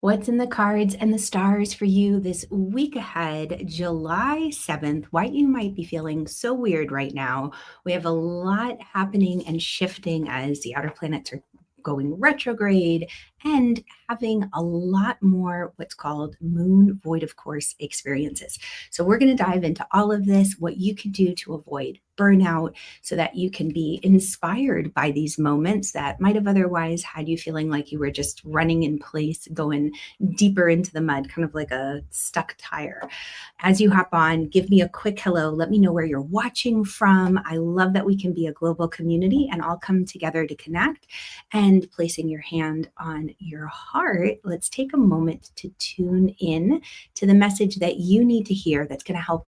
What's in the cards and the stars for you this week ahead, July 7th? Why you might be feeling so weird right now. We have a lot happening and shifting as the outer planets are going retrograde and having a lot more what's called moon void of course experiences. So we're going to dive into all of this, what you can do to avoid burnout so that you can be inspired by these moments that might have otherwise had you feeling like you were just running in place, going deeper into the mud, kind of like a stuck tire. As you hop on, give me a quick hello. Let me know where you're watching from. I love that we can be a global community and all come together to connect. And placing your hand on your heart, let's take a moment to tune in to the message that you need to hear that's going to help.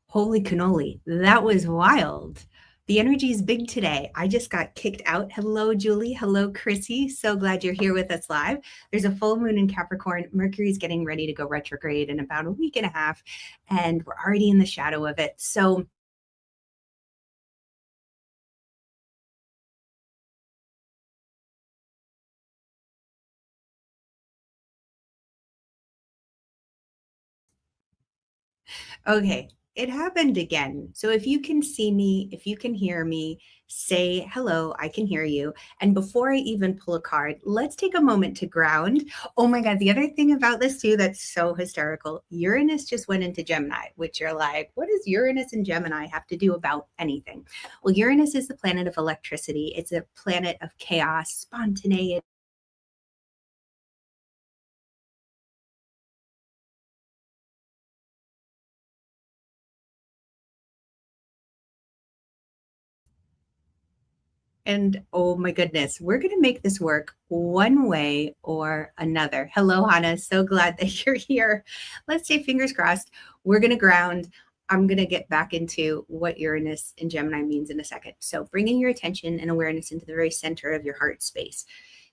Holy cannoli, that was wild. The energy is big today. I just got kicked out. Hello, Julie. Hello, Chrissy. So glad you're here with us live. There's a full moon in Capricorn. Mercury's getting ready to go retrograde in about a week and a half, and we're already in the shadow of it. So okay, it happened again. So if you can see me, if you can hear me, say hello, I can hear you. And before I even pull a card, let's take a moment to ground. Oh my God, the other thing about this too that's so hysterical, Uranus just went into Gemini, which you're like, what does Uranus and Gemini have to do about anything? Well, Uranus is the planet of electricity. It's a planet of chaos, spontaneity. And oh my goodness, we're going to make this work one way or another. Hello, Hannah. So glad that you're here. Let's say fingers crossed. We're going to ground. I'm going to get back into what Uranus and Gemini means in a second. So, bringing your attention and awareness into the very center of your heart space.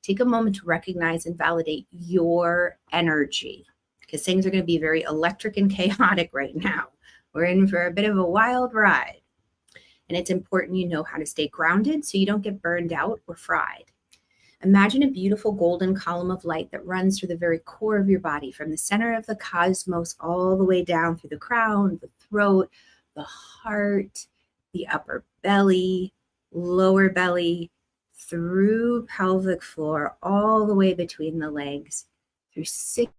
Take a moment to recognize and validate your energy because things are going to be very electric and chaotic right now. We're in for a bit of a wild ride. And it's important you know how to stay grounded so you don't get burned out or fried. Imagine a beautiful golden column of light that runs through the very core of your body, from the center of the cosmos all the way down through the crown, the throat, the heart, the upper belly, lower belly, through pelvic floor, all the way between the legs, through six.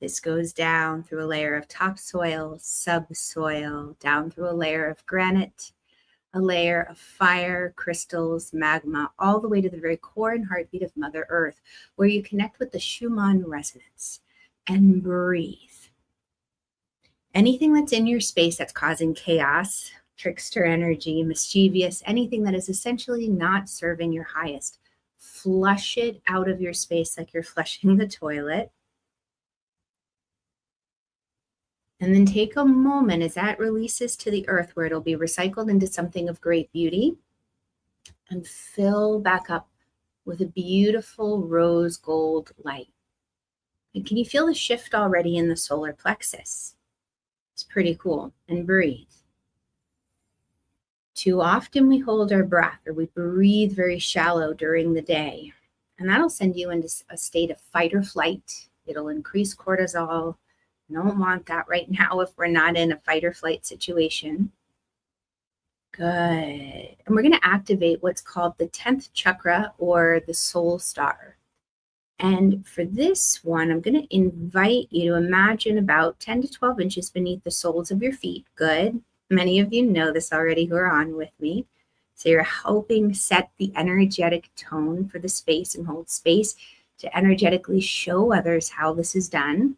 This goes down through a layer of topsoil, subsoil, down through a layer of granite, a layer of fire, crystals, magma, all the way to the very core and heartbeat of Mother Earth, where you connect with the Schumann resonance and breathe. Anything that's in your space that's causing chaos, trickster energy, mischievous, anything that is essentially not serving your highest, flush it out of your space like you're flushing the toilet. And then take a moment as that releases to the earth where it'll be recycled into something of great beauty and fill back up with a beautiful rose gold light. And can you feel the shift already in the solar plexus? It's pretty cool. And breathe. Too often we hold our breath or we breathe very shallow during the day. And that'll send you into a state of fight or flight. It'll increase cortisol. Don't want that right now if we're not in a fight or flight situation. Good. And we're going to activate what's called the 10th chakra or the soul star. And for this one, I'm going to invite you to imagine about 10 to 12 inches beneath the soles of your feet. Good. Many of you know this already who are on with me. So you're helping set the energetic tone for the space and hold space to energetically show others how this is done.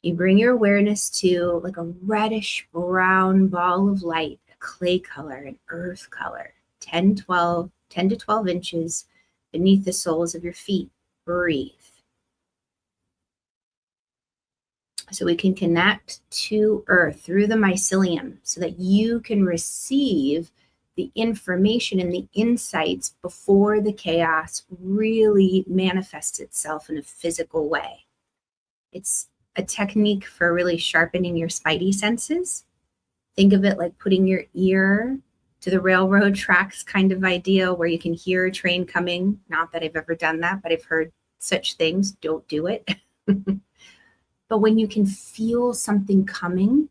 You bring your awareness to like a reddish brown ball of light, a clay color, an earth color, 10 to 12 inches beneath the soles of your feet. Breathe. So we can connect to Earth through the mycelium so that you can receive the information and the insights before the chaos really manifests itself in a physical way. It's a technique for really sharpening your spidey senses. Think of it like putting your ear to the railroad tracks kind of idea where you can hear a train coming. Not that I've ever done that, but I've heard such things. Don't do it. But when you can feel something coming,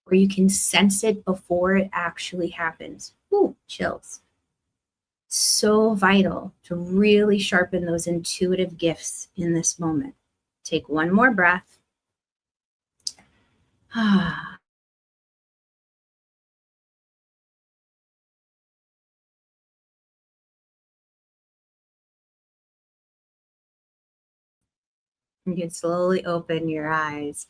or you can sense it before it actually happens, ooh, chills. So vital to really sharpen those intuitive gifts in this moment. Take one more breath. Ah. You can slowly open your eyes.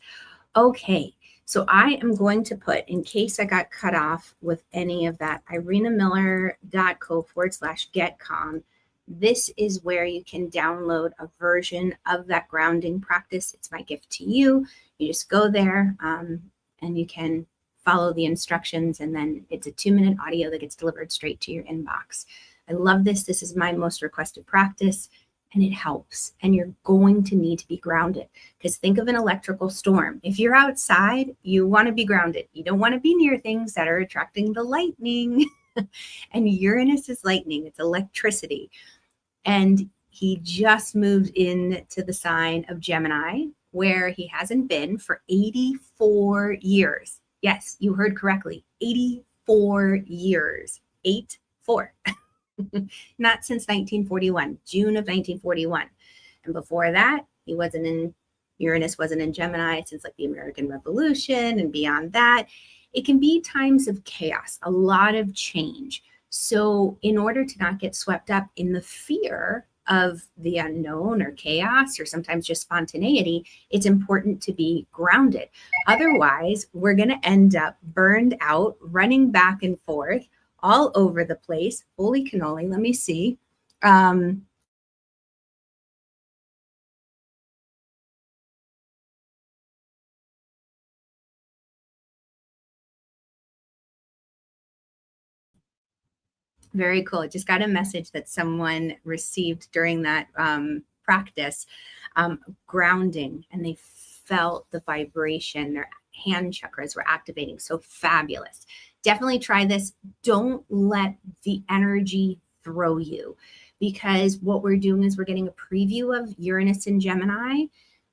Okay, so I am going to put, in case I got cut off with any of that, irenamiller.co/getcalm. This is where you can download a version of that grounding practice. It's my gift to you. You just go there and you can follow the instructions, and then it's a 2-minute audio that gets delivered straight to your inbox. I love this. This is my most requested practice, and it helps. And you're going to need to be grounded, because think of an electrical storm. If you're outside, you want to be grounded. You don't want to be near things that are attracting the lightning. And Uranus is lightning, it's electricity. And he just moved into the sign of Gemini, where he hasn't been for 84 years. Yes, you heard correctly, 84 years. 8-4. Not since 1941, June of 1941. And before that, Uranus wasn't in Gemini since like the American Revolution and beyond that. It can be times of chaos, a lot of change. So in order to not get swept up in the fear of the unknown or chaos, or sometimes just spontaneity, it's important to be grounded. Otherwise, we're going to end up burned out, running back and forth all over the place. Holy cannoli, let me see. Very cool. I just got a message that someone received during that practice, grounding, and they felt the vibration. Their hand chakras were activating. So fabulous. Definitely try this. Don't let the energy throw you, because what we're doing is we're getting a preview of Uranus in Gemini.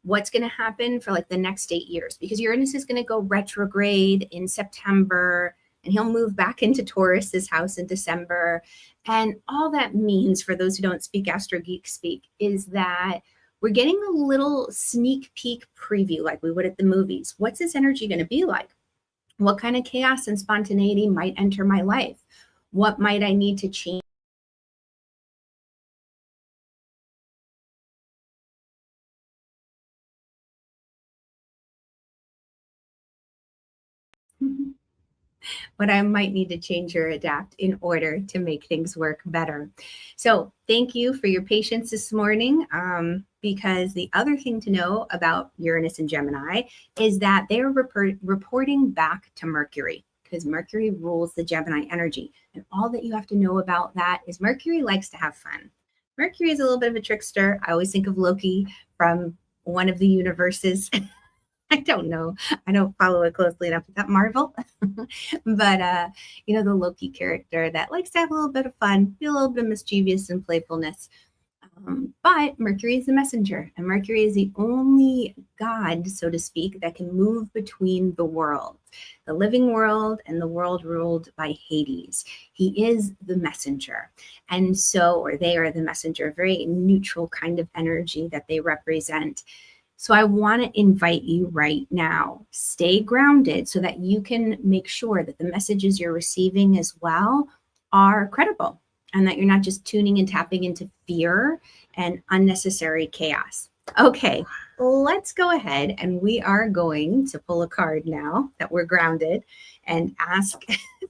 What's going to happen for like the next 8 years, because Uranus is going to go retrograde in September, and he'll move back into Taurus's house in December. And all that means, for those who don't speak Astro Geek speak, is that we're getting a little sneak peek preview like we would at the movies. What's this energy going to be like? What kind of chaos and spontaneity might enter my life? What might I need to change? What I might need to change or adapt in order to make things work better. So thank you for your patience this morning, because the other thing to know about Uranus and Gemini is that they're reporting back to Mercury, because Mercury rules the Gemini energy. And all that you have to know about that is Mercury likes to have fun. Mercury is a little bit of a trickster. I always think of Loki from one of the universes. I don't know. I don't follow it closely enough. Is that Marvel? But the Loki character that likes to have a little bit of fun, be a little bit mischievous and playfulness. But Mercury is the messenger, and Mercury is the only god, so to speak, that can move between the world, the living world and the world ruled by Hades. He is the messenger. And so, or they are the messenger, a very neutral kind of energy that they represent. So I want to invite you right now, stay grounded so that you can make sure that the messages you're receiving as well are credible, and that you're not just tuning and tapping into fear and unnecessary chaos. Okay, let's go ahead, and we are going to pull a card now that we're grounded and ask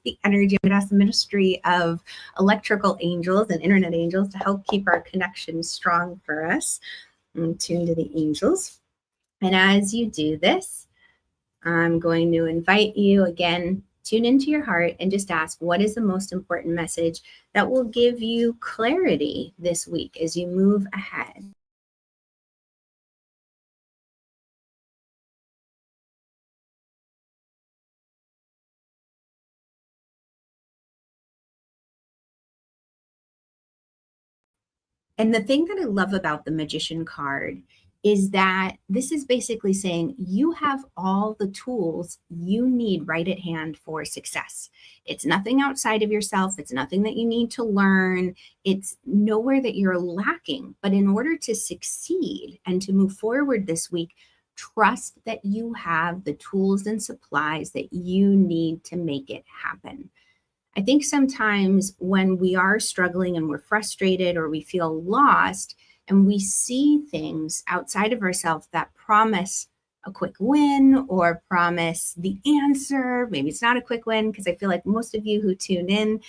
the energy. I'm going to ask the ministry of electrical angels and internet angels to help keep our connection strong for us. I'm tuned to the angels. And as you do this, I'm going to invite you again, tune into your heart and just ask, what is the most important message that will give you clarity this week as you move ahead? And the thing that I love about the Magician card is that this is basically saying you have all the tools you need right at hand for success. It's nothing outside of yourself, it's nothing that you need to learn, it's nowhere that you're lacking. But in order to succeed and to move forward this week, trust that you have the tools and supplies that you need to make it happen. I think sometimes when we are struggling and we're frustrated or we feel lost and we see things outside of ourselves that promise a quick win or promise the answer, maybe it's not a quick win because I feel like most of you who tune in,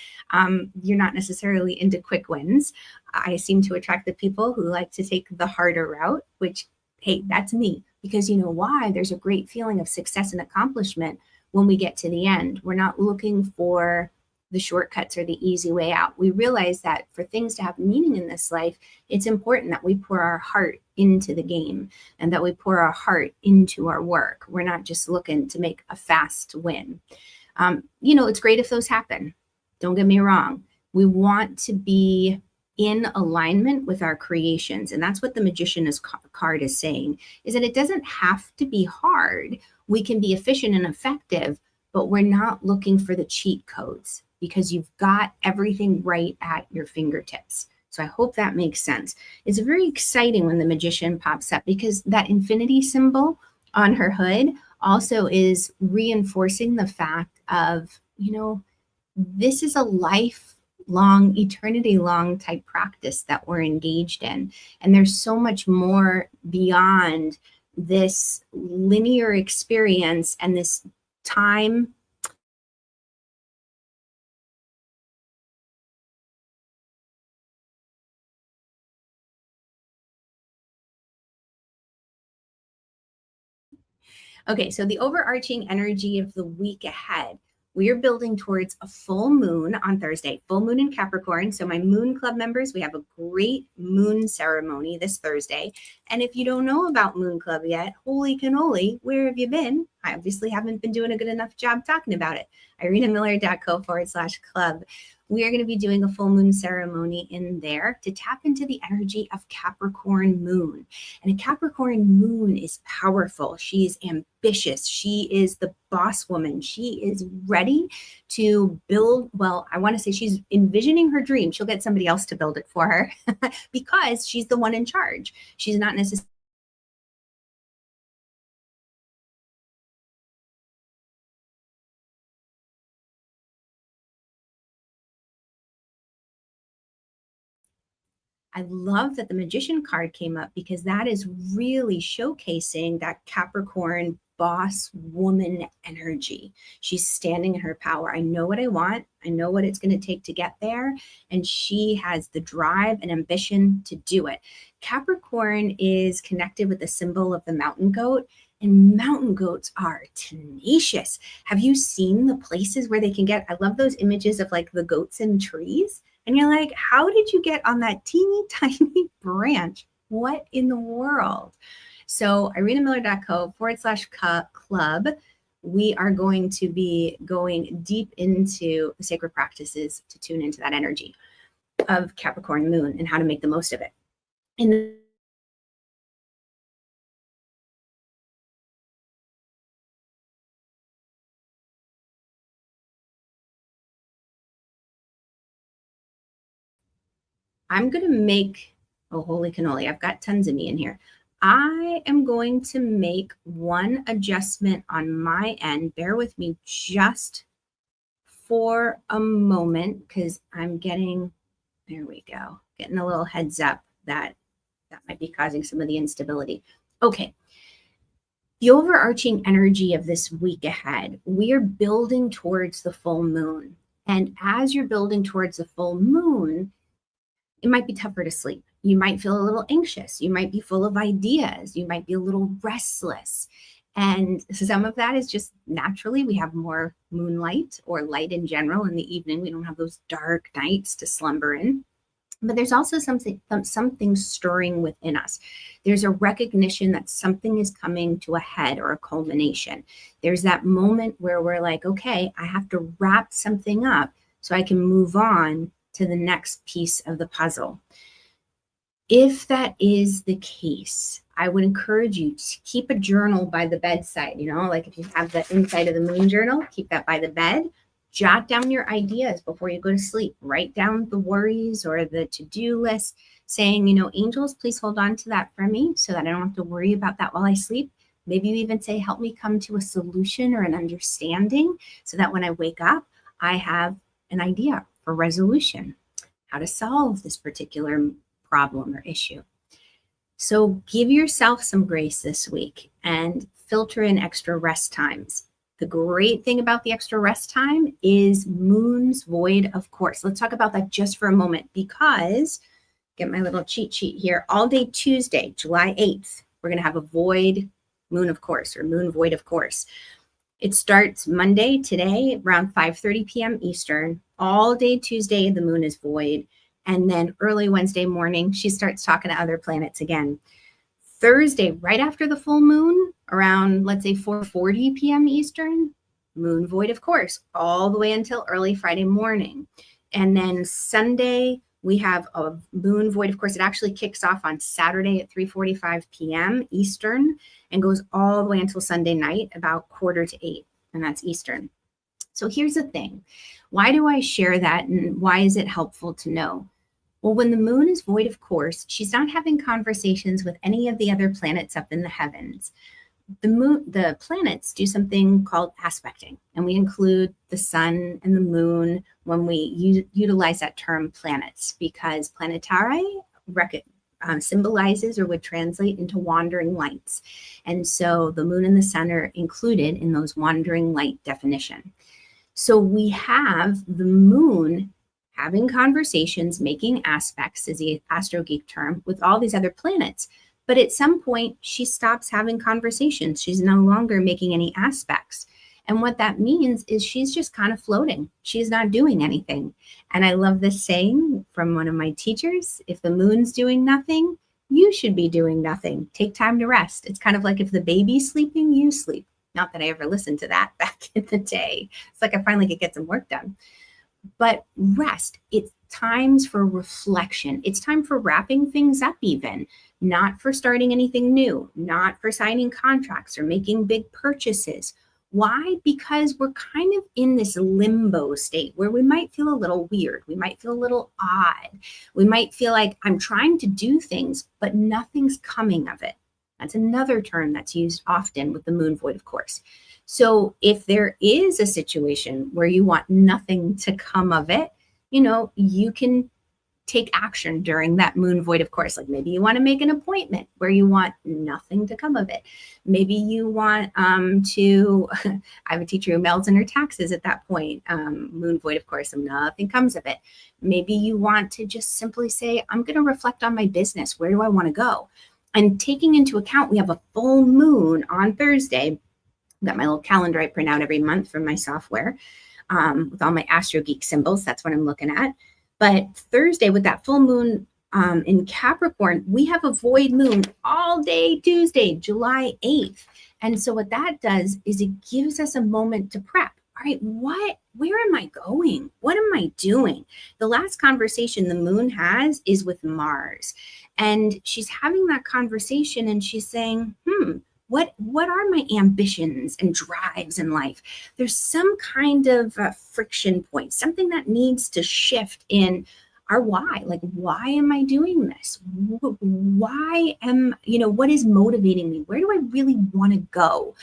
you're not necessarily into quick wins. I seem to attract the people who like to take the harder route, which, hey, that's me. Because you know why? There's a great feeling of success and accomplishment when we get to the end. We're not looking for the shortcuts or the easy way out. We realize that for things to have meaning in this life, it's important that we pour our heart into the game and that we pour our heart into our work. We're not just looking to make a fast win. It's great if those happen. Don't get me wrong. We want to be in alignment with our creations. And that's what the Magician card is saying, is that it doesn't have to be hard. We can be efficient and effective, but we're not looking for the cheat codes because you've got everything right at your fingertips. So I hope that makes sense. It's very exciting when the Magician pops up because that infinity symbol on her hood also is reinforcing the fact of, this is a lifelong, eternity long type practice that we're engaged in. And there's so much more beyond this linear experience and this time. Okay, so the overarching energy of the week ahead, we are building towards a full moon on Thursday, full moon in Capricorn. So, my Moon Club members, we have a great moon ceremony this Thursday. And if you don't know about Moon Club yet, holy cannoli, where have you been? I obviously haven't been doing a good enough job talking about it. irenamiller.co/club. We are going to be doing a full moon ceremony in there to tap into the energy of Capricorn moon. And a Capricorn moon is powerful. She's ambitious. She is the boss woman. She is ready to build. Well, I want to say she's envisioning her dream. She'll get somebody else to build it for her because she's the one in charge. She's not necessarily. I love that the Magician card came up because that is really showcasing that Capricorn boss woman energy. She's standing in her power. I know what I want. I know what it's going to take to get there. And she has the drive and ambition to do it. Capricorn is connected with the symbol of the mountain goat. And mountain goats are tenacious. Have you seen the places where they can get? I love those images of like the goats in trees. And you're like, how did you get on that teeny tiny branch? What in the world? So irenamiller.co/club, we are going to be going deep into the sacred practices to tune into that energy of Capricorn moon and how to make the most of it. And I'm going to make, oh, holy cannoli, I've got tons of me in here. I am going to make one adjustment on my end. Bear with me just for a moment because I'm getting, there we go, getting a little heads up that might be causing some of the instability. Okay. The overarching energy of this week ahead, we are building towards the full moon. And as you're building towards the full moon, it might be tougher to sleep. You might feel a little anxious. You might be full of ideas. You might be a little restless. And some of that is just naturally we have more moonlight or light in general in the evening. We don't have those dark nights to slumber in. But there's also something stirring within us. There's a recognition that something is coming to a head or a culmination. There's that moment where we're like, okay, I have to wrap something up so I can move on to the next piece of the puzzle. If that is the case, I would encourage you to keep a journal by the bedside. Like if you have the inside of the moon journal, keep that by the bed. Jot down your ideas before you go to sleep. Write down the worries or the to-do list saying, angels, please hold on to that for me so that I don't have to worry about that while I sleep. Maybe you even say, help me come to a solution or an understanding so that when I wake up, I have an idea for resolution, how to solve this particular problem or issue. So give yourself some grace this week and filter in extra rest times. The great thing about the extra rest time is moon's void, of course. Let's talk about that just for a moment because, get my little cheat sheet here, all day Tuesday, July 8th, we're going to have a void moon, of course, or moon void, of course. It starts Monday, today, around 5:30 p.m. Eastern. All day Tuesday, the moon is void. And then early Wednesday morning, she starts talking to other planets again. Thursday, right after the full moon, around, let's say, 4:40 p.m. Eastern, moon void, of course, all the way until early Friday morning. And then Sunday, we have a moon void. Of course, it actually kicks off on Saturday at 3:45 p.m. Eastern and goes all the way until Sunday night, about 7:45, and that's Eastern. So here's the thing. Why do I share that, and why is it helpful to know? Well, when the moon is void, of course, she's not having conversations with any of the other planets up in the heavens. The planets do something called aspecting, and we include the sun and the moon when we utilize that term planets, because planetari symbolizes or would translate into wandering lights. And so the moon and the sun are included in those wandering light definition. So we have the moon having conversations, making aspects is the Astro Geek term, with all these other planets. But at some point, she stops having conversations. She's no longer making any aspects. And what that means is she's just kind of floating. She's not doing anything. And I love this saying from one of my teachers, if the moon's doing nothing, you should be doing nothing. Take time to rest. It's kind of like if the baby's sleeping, you sleep. Not that I ever listened to that back in the day. It's like I finally could get some work done. But rest, it's times for reflection. It's time for wrapping things up even, not for starting anything new, not for signing contracts or making big purchases. Why? Because we're kind of in this limbo state where we might feel a little weird. We might feel a little odd. We might feel like I'm trying to do things, but nothing's coming of it. That's another term that's used often with the moon void, of course. So if there is a situation where you want nothing to come of it, you can take action during that moon void, of course. Like maybe you want to make an appointment where you want nothing to come of it. Maybe you want to, I have a teacher who mails in her taxes at that point, moon void, of course, and nothing comes of it. Maybe you want to just simply say, I'm going to reflect on my business. Where do I want to go? And taking into account, we have a full moon on Thursday. I've got my little calendar I print out every month from my software with all my Astro Geek symbols. That's what I'm looking at. But Thursday with that full moon in Capricorn, we have a void moon all day Tuesday, July 8th. And so what that does is it gives us a moment to prep. All right, where am I going? What am I doing? The last conversation the moon has is with Mars. And she's having that conversation and she's saying, what are my ambitions and drives in life? There's some kind of friction point, something that needs to shift in our why. Like, why am I doing this? What is motivating me? Where do I really want to go?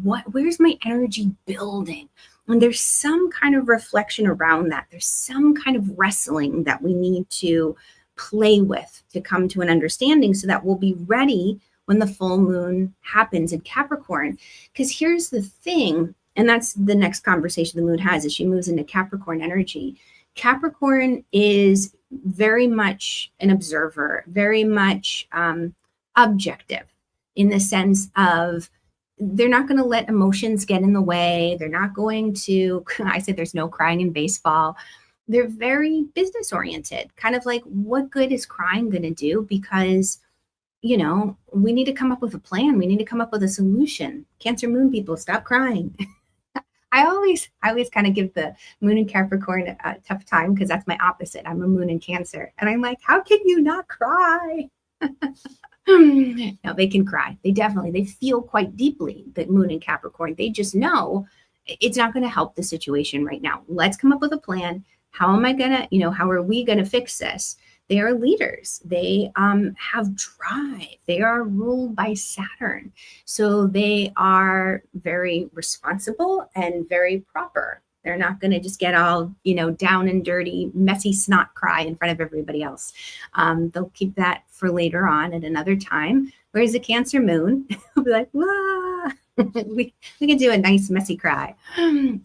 Where's my energy building? And there's some kind of reflection around that. There's some kind of wrestling that we need to play with to come to an understanding so that we'll be ready when the full moon happens in Capricorn. Because here's the thing, and that's the next conversation the moon has as she moves into Capricorn energy. Capricorn is very much an observer, very much objective in the sense of they're not going to let emotions get in the way. They're not going to, I said there's no crying in baseball. They're very business oriented, kind of like what good is crying going to do? Because, you know, we need to come up with a plan. We need to come up with a solution. Cancer moon people, stop crying. I always kind of give the moon in Capricorn a tough time because that's my opposite. I'm a moon in Cancer. And I'm like, how can you not cry? No, they can cry. They feel quite deeply, the moon in Capricorn. They just know it's not going to help the situation right now. Let's come up with a plan. How am I going to, how are we going to fix this? They are leaders. They have drive. They are ruled by Saturn. So they are very responsible and very proper. They're not going to just get all, down and dirty, messy snot cry in front of everybody else. They'll keep that for later on at another time. Whereas the Cancer moon will be like, wah, we can do a nice messy cry.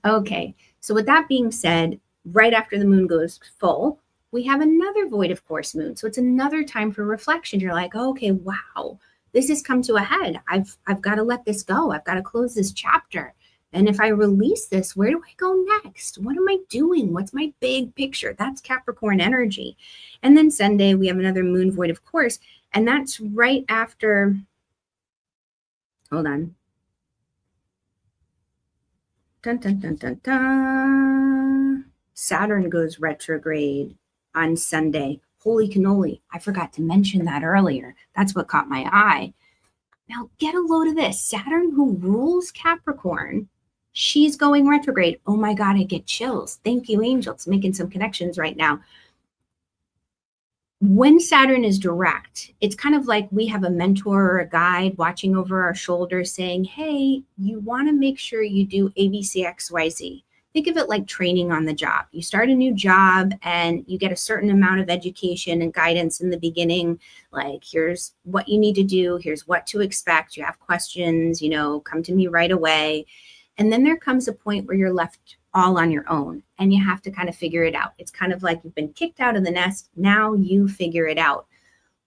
Okay. So with that being said, right after the moon goes full, we have another void of course moon. So it's another time for reflection. You're like, oh, okay, wow, this has come to a head. I've got to let this go. I've got to close this chapter. And if I release this, where do I go next? What am I doing? What's my big picture? That's Capricorn energy. And then Sunday, we have another moon void of course. And that's right after, hold on. Dun, dun, dun, dun, dun. Saturn goes retrograde on Sunday. Holy cannoli. I forgot to mention that earlier. That's what caught my eye. Now get a load of this. Saturn, who rules Capricorn, she's going retrograde. Oh my God, I get chills. Thank you, angels. Making some connections right now. When Saturn is direct, it's kind of like we have a mentor or a guide watching over our shoulders saying, hey, you want to make sure you do ABCXYZ. Think of it like training on the job. You start a new job and you get a certain amount of education and guidance in the beginning. Like, here's what you need to do. Here's what to expect. You have questions, come to me right away. And then there comes a point where you're left all on your own and you have to kind of figure it out. It's kind of like you've been kicked out of the nest. Now you figure it out.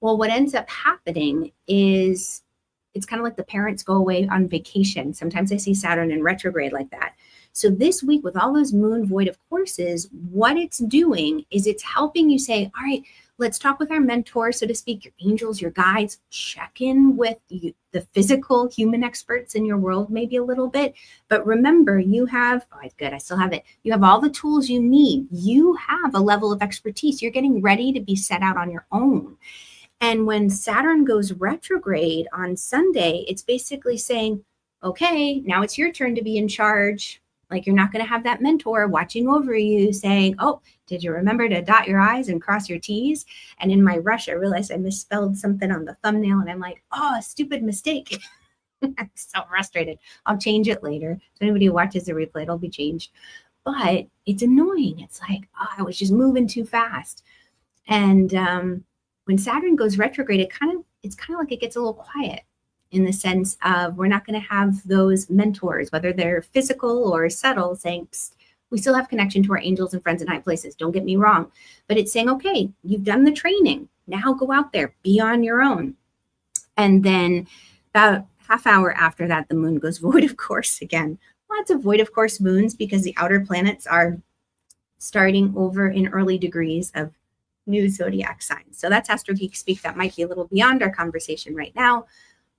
Well, what ends up happening is it's kind of like the parents go away on vacation. Sometimes I see Saturn in retrograde like that. So this week with all those moon void of courses, what it's doing is it's helping you say, all right, let's talk with our mentor, so to speak, your angels, your guides, check in with you, the physical human experts in your world, maybe a little bit. But remember, you have, good, I still have it. You have all the tools you need. You have a level of expertise. You're getting ready to be set out on your own. And when Saturn goes retrograde on Sunday, it's basically saying, okay, now it's your turn to be in charge. Like, you're not going to have that mentor watching over you saying, oh, did you remember to dot your I's and cross your T's? And in my rush, I realized I misspelled something on the thumbnail and I'm like, oh, stupid mistake. I'm so frustrated. I'll change it later. So anybody who watches the replay, it'll be changed. But it's annoying. It's like, oh, I was just moving too fast. And when Saturn goes retrograde, it's kind of like it gets a little quiet, in the sense of we're not going to have those mentors, whether they're physical or subtle, saying, psst, we still have connection to our angels and friends in high places. Don't get me wrong. But it's saying, okay, you've done the training. Now go out there, be on your own. And then about half hour after that, the moon goes void of course again. Lots of void of course moons because the outer planets are starting over in early degrees of new zodiac signs. So that's Astro Geek speak. That might be a little beyond our conversation right now.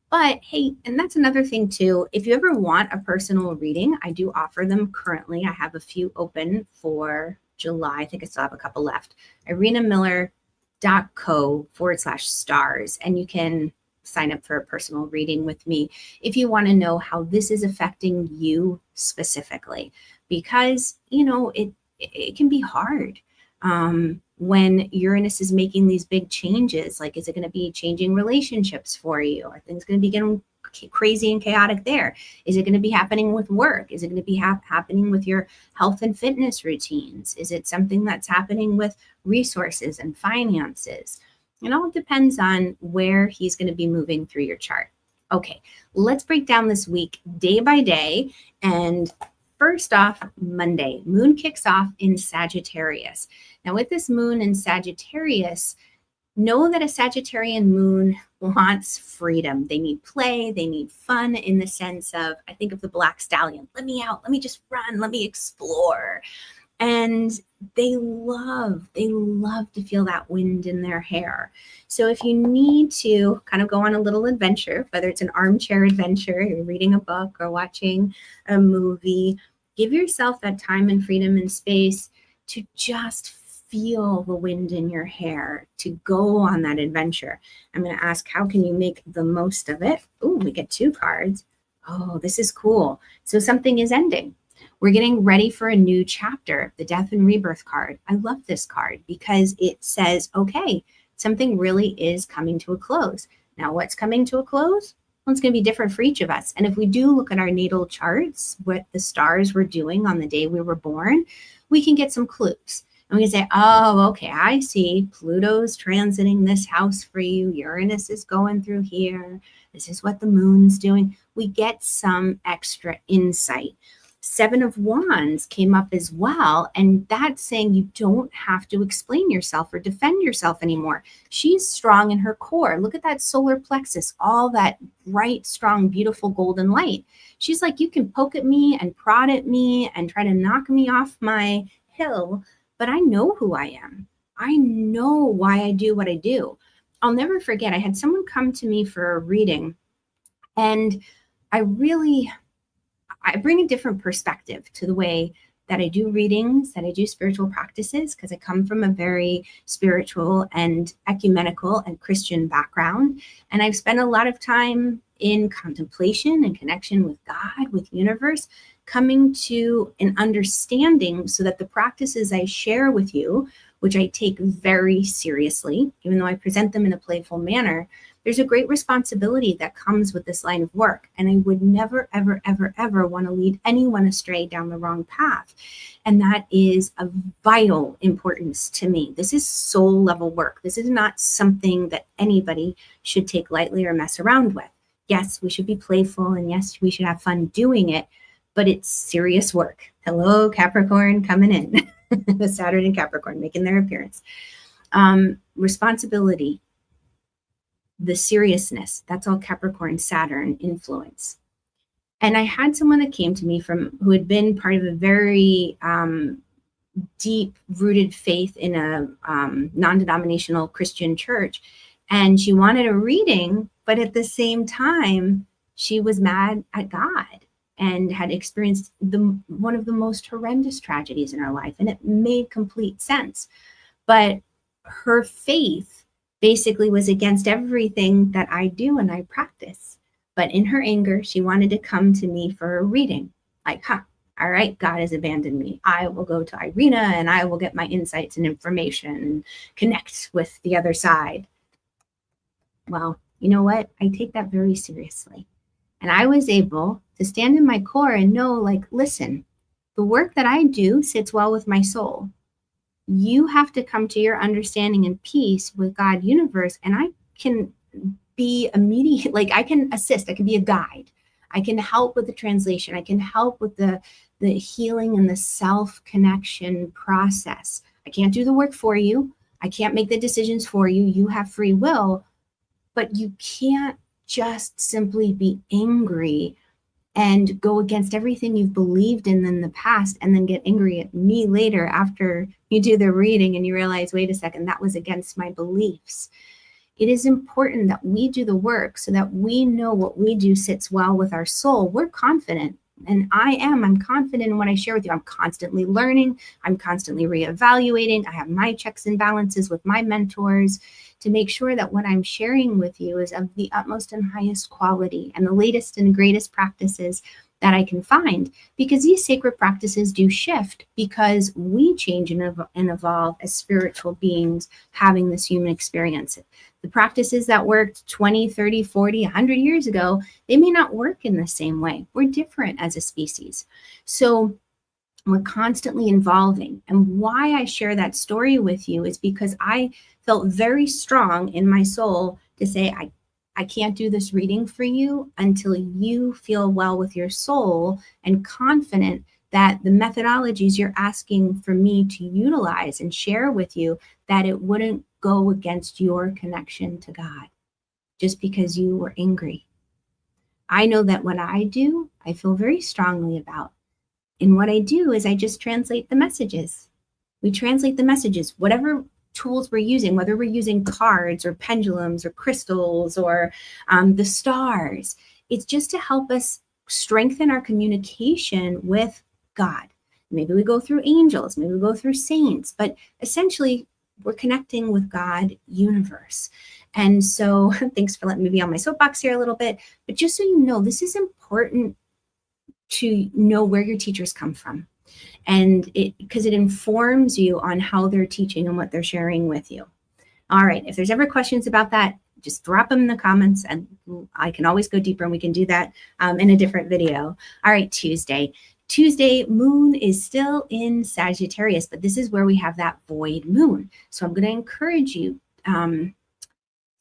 But hey, and that's another thing too. If you ever want a personal reading, I do offer them currently. I have a few open for July. I think I still have a couple left. irenamiller.co/stars. And you can sign up for a personal reading with me if you want to know how this is affecting you specifically, because, it can be hard. When Uranus is making these big changes, like, is it going to be changing relationships for you? Are things going to be getting crazy and chaotic there? Is it going to be happening with work? Is it going to be happening with your health and fitness routines? Is it something that's happening with resources and finances? It all depends on where he's going to be moving through your chart. Okay, let's break down this week day by day. And first off, Monday, moon kicks off in Sagittarius. Now, with this moon in Sagittarius, know that a Sagittarian moon wants freedom. They need play, they need fun in the sense of, I think of the black stallion. Let me out, let me just run, let me explore. And they love to feel that wind in their hair. So if you need to kind of go on a little adventure, whether it's an armchair adventure, you're reading a book or watching a movie, give yourself that time and freedom and space to just feel the wind in your hair, to go on that adventure. I'm going to ask, how can you make the most of it? Oh, we get 2 cards. Oh, this is cool. So something is ending. We're getting ready for a new chapter, the Death and Rebirth card. I love this card because it says, okay, something really is coming to a close. Now, what's coming to a close? Well, it's going to be different for each of us. And if we do look at our natal charts, what the stars were doing on the day we were born, we can get some clues. And we can say, oh, okay, I see Pluto's transiting this house for you. Uranus is going through here. This is what the moon's doing. We get some extra insight. 7 of Wands came up as well, and that's saying you don't have to explain yourself or defend yourself anymore. She's strong in her core. Look at that solar plexus, all that bright, strong, beautiful golden light. She's like, you can poke at me and prod at me and try to knock me off my hill, but I know who I am. I know why I do what I do. I'll never forget, I had someone come to me for a reading, and I bring a different perspective to the way that I do readings, that I do spiritual practices, because I come from a very spiritual and ecumenical and Christian background. And I've spent a lot of time in contemplation and connection with God, with universe, coming to an understanding so that the practices I share with you, which I take very seriously, even though I present them in a playful manner, there's a great responsibility that comes with this line of work. And I would never, ever, ever, ever want to lead anyone astray down the wrong path. And that is of vital importance to me. This is soul level work. This is not something that anybody should take lightly or mess around with. Yes, we should be playful, and yes, we should have fun doing it, but it's serious work. Hello, Capricorn coming in. Saturn and Capricorn making their appearance. Responsibility. The seriousness, that's all Capricorn Saturn influence. And I had someone that came to me who had been part of a very deep rooted faith in a non-denominational Christian church. And she wanted a reading, but at the same time, she was mad at God and had experienced one of the most horrendous tragedies in her life. And it made complete sense. But her faith basically was against everything that I do and I practice. But in her anger, she wanted to come to me for a reading. Like, all right, God has abandoned me. I will go to Irina and I will get my insights and information and connect with the other side. Well, you know what? I take that very seriously. And I was able to stand in my core and know, like, listen, the work that I do sits well with my soul. You have to come to your understanding and peace with God, universe, and I can be immediate, like I can assist, I can be a guide. I can help with the translation. I can help with the healing and the self-connection process. I can't do the work for you. I can't make the decisions for you. You have free will, but you can't just simply be angry and go against everything you've believed in the past and then get angry at me later after you do the reading and you realize, wait a second, that was against my beliefs. It is important that we do the work so that we know what we do sits well with our soul. We're confident. And I'm confident in what I share with you. I'm constantly learning. I'm constantly reevaluating. I have my checks and balances with my mentors to make sure that what I'm sharing with you is of the utmost and highest quality and the latest and greatest practices that I can find, because these sacred practices do shift because we change and evolve as spiritual beings having this human experience. The practices that worked 20, 30, 40, 100 years ago, they may not work in the same way. We're different as a species. So we're constantly evolving. And why I share that story with you is because I felt very strong in my soul to say, I can't do this reading for you until you feel well with your soul and confident that the methodologies you're asking for me to utilize and share with you, that it wouldn't go against your connection to God just because you were angry. I know that what I do, I feel very strongly about. And what I do is I just translate the messages. We translate the messages, whatever tools we're using, whether we're using cards or pendulums or crystals or the stars. It's just to help us strengthen our communication with God. Maybe we go through angels, maybe we go through saints, but essentially we're connecting with God universe. And so thanks for letting me be on my soapbox here a little bit, but just so you know, this is important to know where your teachers come from. And because it informs you on how they're teaching and what they're sharing with you. All right, if there's ever questions about that, just drop them in the comments and I can always go deeper and we can do that in a different video. All right, Tuesday, moon is still in Sagittarius, but this is where we have that void moon. So I'm going to encourage you,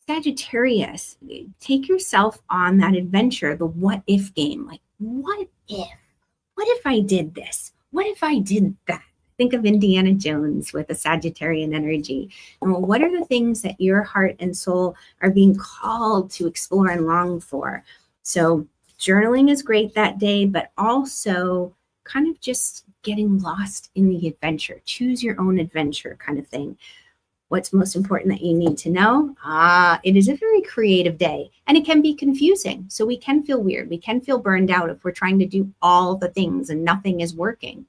Sagittarius, take yourself on that adventure, the what if game. Like, what if? What if I did this? What if I did that? Think of Indiana Jones with a Sagittarian energy. And what are the things that your heart and soul are being called to explore and long for? So journaling is great that day, but also kind of just getting lost in the adventure. Choose your own adventure kind of thing. What's most important that you need to know? It is a very creative day and it can be confusing. So we can feel weird. We can feel burned out if we're trying to do all the things and nothing is working.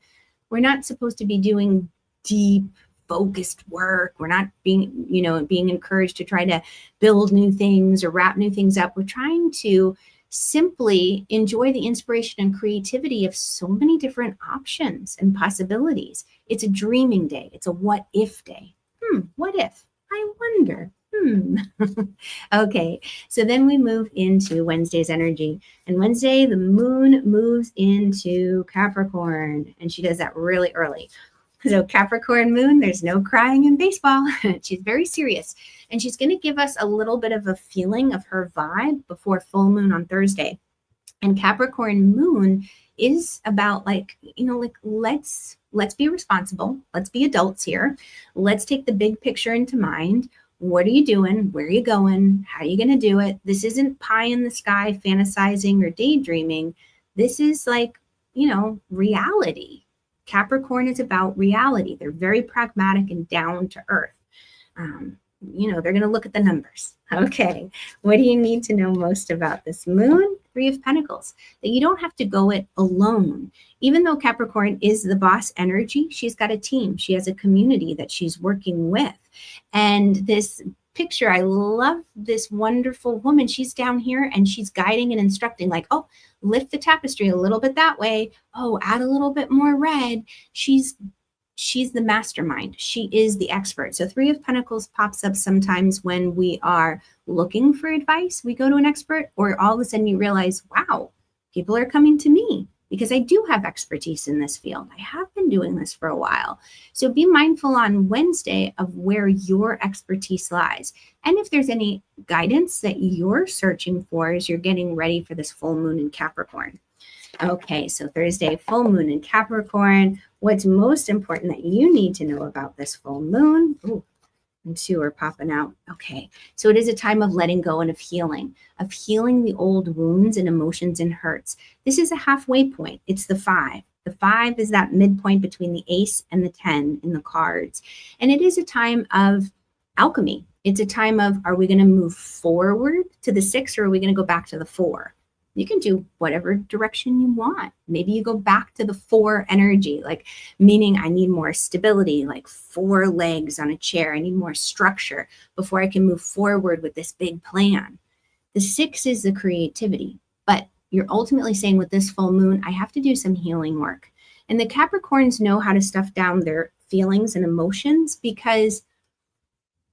We're not supposed to be doing deep, focused work. We're not being encouraged to try to build new things or wrap new things up. We're trying to simply enjoy the inspiration and creativity of so many different options and possibilities. It's a dreaming day. It's a what if day. What if? I wonder. Okay, so then we move into Wednesday's energy. And Wednesday, the moon moves into Capricorn, and she does that really early. So Capricorn moon, there's no crying in baseball. She's very serious. And she's going to give us a little bit of a feeling of her vibe before full moon on Thursday. And Capricorn moon is about let's be responsible. Let's be adults here. Let's take the big picture into mind. What are you doing? Where are you going? How are you going to do it? This isn't pie in the sky fantasizing or daydreaming. This is reality. Capricorn is about reality. They're very pragmatic and down to earth. They're going to look at the numbers. Okay. What do you need to know most about this moon? 3 of Pentacles, that you don't have to go it alone. Even though Capricorn is the boss energy, she's got a team. She has a community that she's working with. And this picture, I love this wonderful woman. She's down here and she's guiding and instructing, like, oh, lift the tapestry a little bit that way. Oh, add a little bit more red. She's the mastermind. She is the expert. So 3 of Pentacles pops up sometimes when we are looking for advice. We go to an expert, or all of a sudden you realize, wow, people are coming to me because I do have expertise in this field. I have been doing this for a while. So be mindful on Wednesday of where your expertise lies. And if there's any guidance that you're searching for as you're getting ready for this full moon in Capricorn. Okay, so Thursday, full moon in Capricorn. What's most important that you need to know about this full moon? Ooh, and 2 are popping out. Okay, so it is a time of letting go and of healing the old wounds and emotions and hurts. This is a halfway point. It's the 5. The 5 is that midpoint between the ace and the 10 in the cards. And it is a time of alchemy. It's a time of, are we going to move forward to the 6 or are we going to go back to the 4? You can do whatever direction you want. Maybe you go back to the 4 energy, like meaning I need more stability, like 4 legs on a chair. I need more structure before I can move forward with this big plan. The 6 is the creativity, but you're ultimately saying with this full moon, I have to do some healing work. And the Capricorns know how to stuff down their feelings and emotions because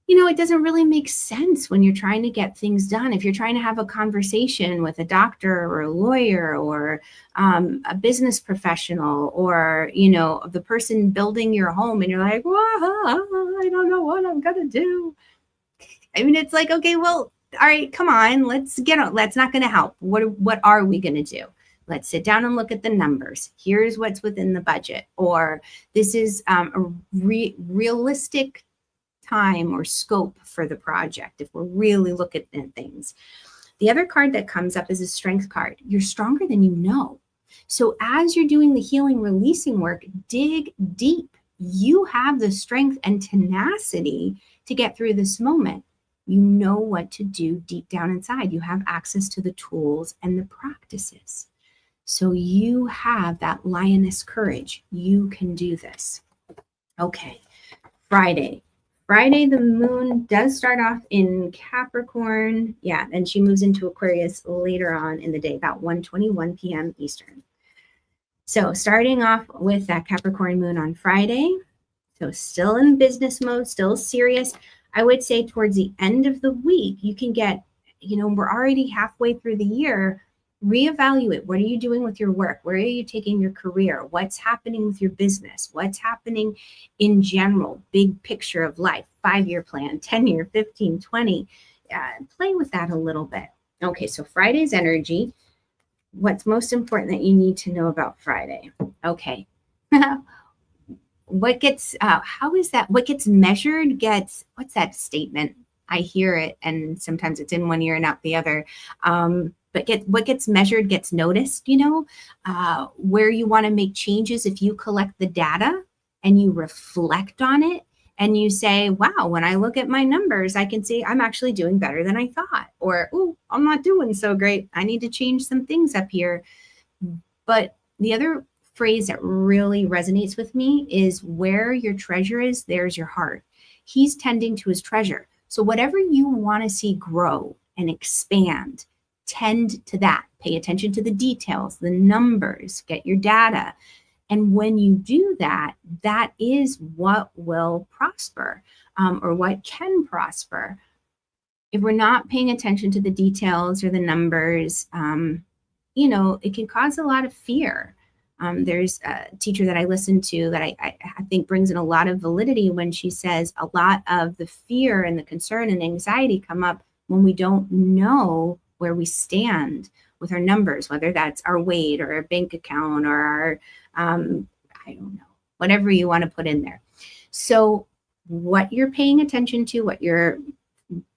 it doesn't really make sense when you're trying to get things done. If you're trying to have a conversation with a doctor or a lawyer or a business professional or, the person building your home and you're like, well, I don't know what I'm going to do. I mean, it's like, okay, well, all right, come on, let's get on. That's not going to help. What are we going to do? Let's sit down and look at the numbers. Here's what's within the budget. Or this is a realistic time or scope for the project if we're really looking at things. The other card that comes up is a strength card. You're stronger than you know. So as you're doing the healing, releasing work, dig deep. You have the strength and tenacity to get through this moment. You know what to do deep down inside. You have access to the tools and the practices. So you have that lioness courage. You can do this. Okay, Friday. Friday, the moon does start off in Capricorn. Yeah, and she moves into Aquarius later on in the day, about 1:21 p.m. Eastern. So starting off with that Capricorn moon on Friday. So still in business mode, still serious. I would say towards the end of the week, you can get, we're already halfway through the year. Reevaluate. What are you doing with your work? Where are you taking your career? What's happening with your business? What's happening in general? Big picture of life, 5-year plan, 10-year, 15, 20. Play with that a little bit. Okay, so Friday's energy. What's most important that you need to know about Friday? Okay. What gets, how is that? What gets measured gets, what's that statement? I hear it and sometimes it's in one ear and out the other. But what gets measured gets noticed, where you want to make changes. If you collect the data and you reflect on it and you say, wow, when I look at my numbers, I can see I'm actually doing better than I thought. Or, oh, I'm not doing so great. I need to change some things up here. But the other phrase that really resonates with me is where your treasure is, there's your heart. He's tending to his treasure. So whatever you want to see grow and expand, tend to that. Pay attention to the details, the numbers, get your data. And when you do that, that is what will prosper, or what can prosper. If we're not paying attention to the details or the numbers, it can cause a lot of fear. There's a teacher that I listen to that I think brings in a lot of validity when she says a lot of the fear and the concern and anxiety come up when we don't know where we stand with our numbers, whether that's our weight or our bank account or our, I don't know, whatever you want to put in there. So what you're paying attention to, what you're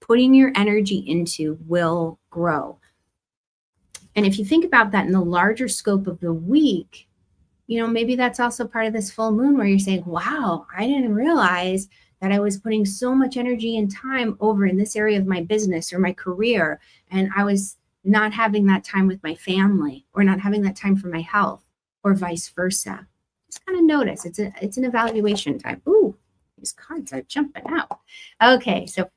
putting your energy into will grow. And if you think about that in the larger scope of the week, maybe that's also part of this full moon where you're saying, wow, I didn't realize that I was putting so much energy and time over in this area of my business or my career. And I was not having that time with my family or not having that time for my health or vice versa. Just kind of notice it's an evaluation time. Ooh, these cards are jumping out. Okay, so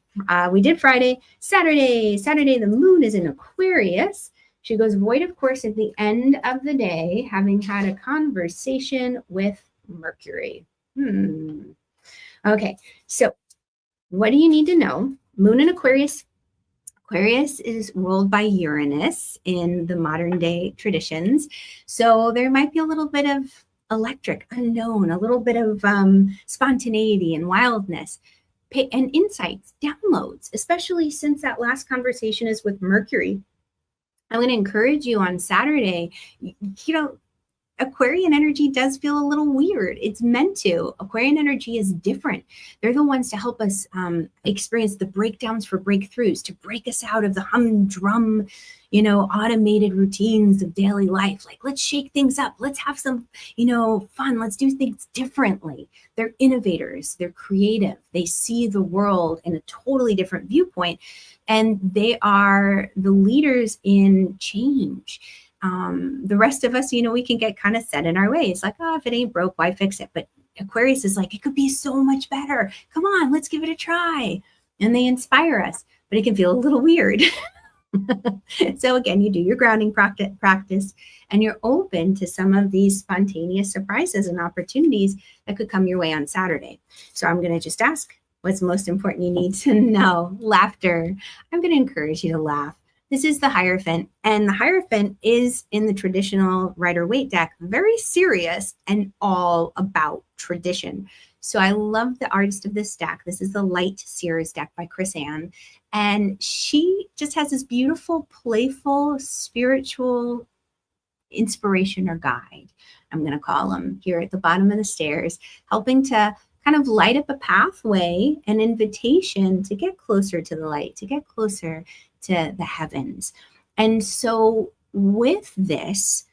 we did Friday. Saturday, the moon is in Aquarius. She goes void, of course, at the end of the day, having had a conversation with Mercury. Okay, so what do you need to know? Moon in Aquarius. Aquarius is ruled by Uranus in the modern day traditions. So there might be a little bit of electric, unknown, a little bit of spontaneity and wildness and insights, downloads, especially since that last conversation is with Mercury. I'm going to encourage you on Saturday, Aquarian energy does feel a little weird. It's meant to. Aquarian energy is different. They're the ones to help us experience the breakdowns for breakthroughs, to break us out of the humdrum, automated routines of daily life. Like, let's shake things up. Let's have some, fun. Let's do things differently. They're innovators. They're creative. They see the world in a totally different viewpoint. And they are the leaders in change. The rest of us, we can get kind of set in our ways. Like, oh, if it ain't broke, why fix it? But Aquarius is like, it could be so much better. Come on, let's give it a try. And they inspire us, but it can feel a little weird. So again, you do your grounding practice and you're open to some of these spontaneous surprises and opportunities that could come your way on Saturday. So I'm going to just ask, what's most important you need to know? Laughter. I'm going to encourage you to laugh. This is the Hierophant, and the Hierophant is in the traditional Rider-Waite deck, very serious and all about tradition. So I love the artist of this deck. This is the Light Seers deck by Chris Ann, and she just has this beautiful, playful, spiritual inspiration or guide, I'm going to call them, here at the bottom of the stairs, helping to kind of light up a pathway, an invitation to get closer to the light, to get closer to the heavens. And so with this,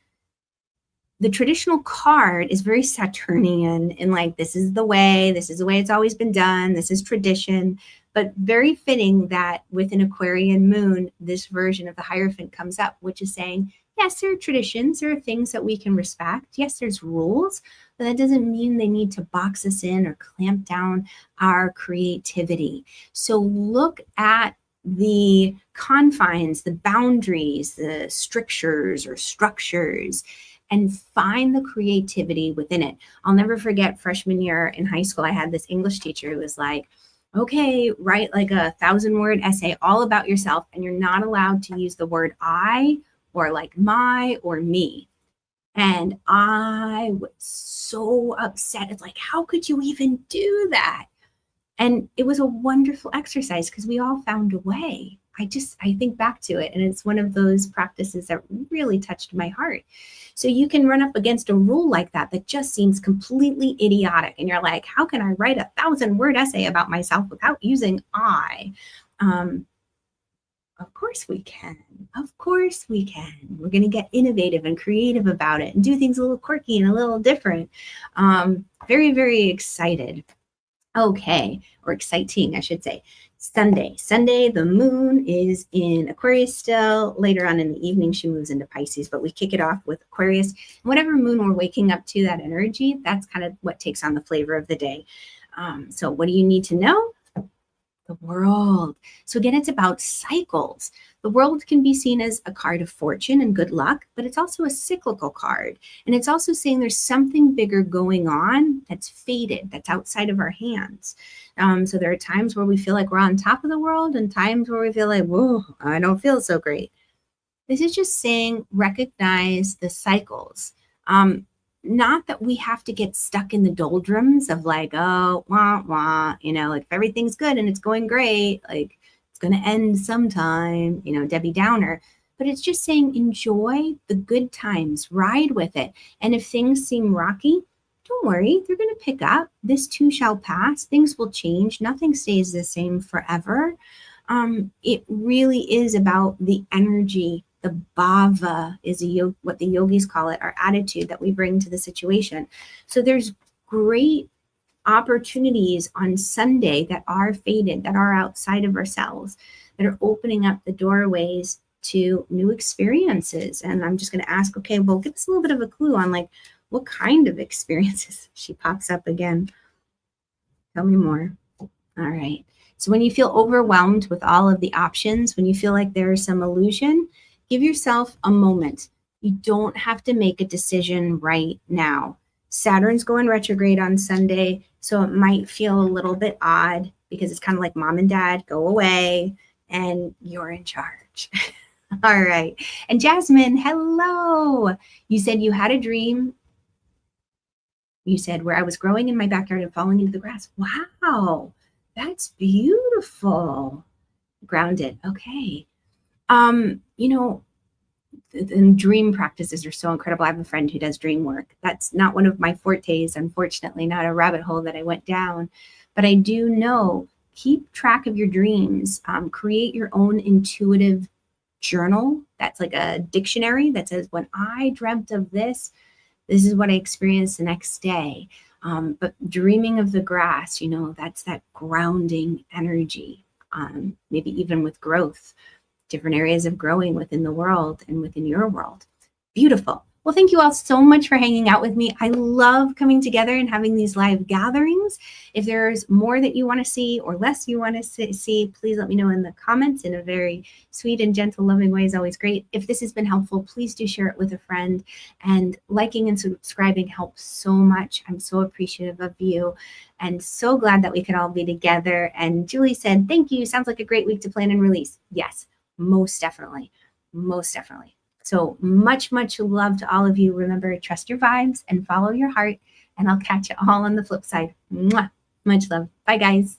the traditional card is very Saturnian in like, this is the way it's always been done, this is tradition, but very fitting that with an Aquarian moon, this version of the Hierophant comes up, which is saying, yes, there are traditions, there are things that we can respect. Yes, there's rules, but that doesn't mean they need to box us in or clamp down our creativity. So look at the confines, the boundaries, the strictures or structures, and find the creativity within it. I'll never forget freshman year in high school, I had this English teacher who was like, okay, write like a 1,000-word essay all about yourself, and you're not allowed to use the word I or like my or me. And I was so upset. It's like, how could you even do that? And it was a wonderful exercise because we all found a way. I think back to it, and it's one of those practices that really touched my heart. So you can run up against a rule like that just seems completely idiotic. And you're like, how can I write a 1,000-word essay about myself without using I? Of course we can. Of course we can. We're going to get innovative and creative about it and do things a little quirky and a little different. Very, very excited. Okay, or exciting, I should say. Sunday, the moon is in Aquarius still. Later on in the evening, she moves into Pisces, but we kick it off with Aquarius. And whatever moon we're waking up to, that energy, that's kind of what takes on the flavor of the day. So what do you need to know? The world. So again, it's about cycles. The world can be seen as a card of fortune and good luck, but it's also a cyclical card. And it's also saying there's something bigger going on that's faded, that's outside of our hands. So there are times where we feel like we're on top of the world and times where we feel like, whoa, I don't feel so great. This is just saying recognize the cycles. Not that we have to get stuck in the doldrums of like, oh, wah, wah, like if everything's good and it's going great, like it's going to end sometime, Debbie Downer. But it's just saying enjoy the good times, ride with it. And if things seem rocky, don't worry, they're going to pick up. This too shall pass. Things will change. Nothing stays the same forever. It really is about the energy. The bhava is what the yogis call it, our attitude that we bring to the situation. So there's great opportunities on Sunday that are faded, that are outside of ourselves, that are opening up the doorways to new experiences. And I'm just going to ask, okay, well, give us a little bit of a clue on like, what kind of experiences? She pops up again. Tell me more. All right. So when you feel overwhelmed with all of the options, when you feel like there is some illusion, give yourself a moment. You don't have to make a decision right now. Saturn's going retrograde on Sunday, so it might feel a little bit odd because it's kind of like mom and dad, go away, and you're in charge. All right. And Jasmine, hello. You said you had a dream. You said where I was growing in my backyard and falling into the grass. Wow, that's beautiful. Grounded. Okay. The dream practices are so incredible. I have a friend who does dream work. That's not one of my fortes, unfortunately, not a rabbit hole that I went down. But I do know, keep track of your dreams. Create your own intuitive journal. That's like a dictionary that says, when I dreamt of this, this is what I experienced the next day. But dreaming of the grass, that's that grounding energy, maybe even with growth. Different areas of growing within the world and within your world. Beautiful. Well, thank you all so much for hanging out with me. I love coming together and having these live gatherings. If there's more that you want to see or less you want to see, please let me know in the comments. In a very sweet and gentle, loving way is always great. If this has been helpful, please do share it with a friend. And liking and subscribing helps so much. I'm so appreciative of you and so glad that we could all be together. And Julie said, thank you. Sounds like a great week to plan and release. Yes. Most definitely. Most definitely. So much, much love to all of you. Remember, trust your vibes and follow your heart. And I'll catch you all on the flip side. Mwah. Much love. Bye, guys.